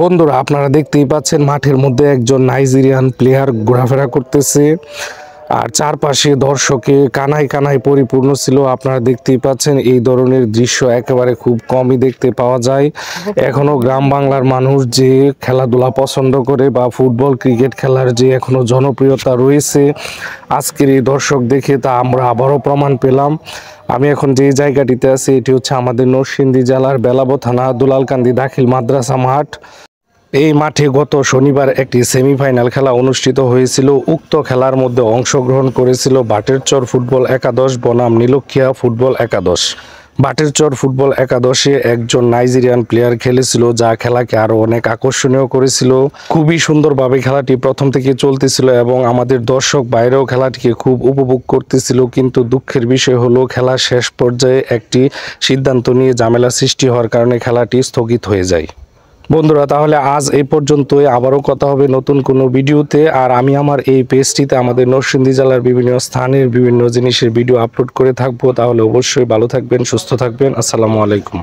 বন্ধুরা আপনারা দেখতেই পাচ্ছেন মাঠের মধ্যে একজন নাইজেরিয়ান প্লেয়ার ঘোরাফেরা করতেছে আর চারপাশে দর্শকে কানায় কানায় পরিপূর্ণ ছিল। আপনারা দেখতেই পাচ্ছেন এই ধরনের দৃশ্য একেবারে খুব কমই দেখতে পাওয়া যায়। এখনো গ্রাম বাংলার মানুষ যে খেলাধুলা পছন্দ করে বা ফুটবল ক্রিকেট খেলার যে এখনো জনপ্রিয়তা রয়েছে, আজকের এই দর্শক দেখে তা আমরা আবারও প্রমাণ পেলাম। আমি এখন যে জায়গাটিতে আছি এটি হচ্ছে আমাদের নরসিংদী জেলার বেলাবো থানা দুলালকান্দি দাখিল মাদ্রাসা মাঠ। এই মাঠে গত শনিবার একটি সেমিফাইনাল খেলা অনুষ্ঠিত হয়েছিল। উক্ত খেলার মধ্যে অংশগ্রহণ করেছিল বাটেরচর ফুটবল একাদশ বনাম নীলক্ষিয়া ফুটবল একাদশ। বাটেরচর ফুটবল একাদশে একজন নাইজেরিয়ান প্লেয়ার খেলেছিল, যা খেলাকে আরো অনেক আকর্ষণীয় করেছিল। খুবই সুন্দরভাবে খেলাটি প্রথম থেকে চলতেছিল এবং আমাদের দর্শক বাইরেও খেলাটিকে খুব উপভোগ করতেছিল। কিন্তু দুঃখের বিষয় হলো খেলার শেষ পর্যায়ে একটি সিদ্ধান্ত নিয়ে ঝামেলা সৃষ্টি হওয়ার কারণে খেলাটি স্থগিত হয়ে যায়। বন্ধুরা, তাহলে আজ এই পর্যন্তই। আবারও কথা হবে নতুন কোনো ভিডিওতে। আর আমি আমার এই পেজটিতে আমাদের নরসিংদী জেলার বিভিন্ন স্থানের বিভিন্ন জিনিসের ভিডিও আপলোড করে থাকবো। তাহলে অবশ্যই ভালো থাকবেন, সুস্থ থাকবেন। আসসালামু আলাইকুম।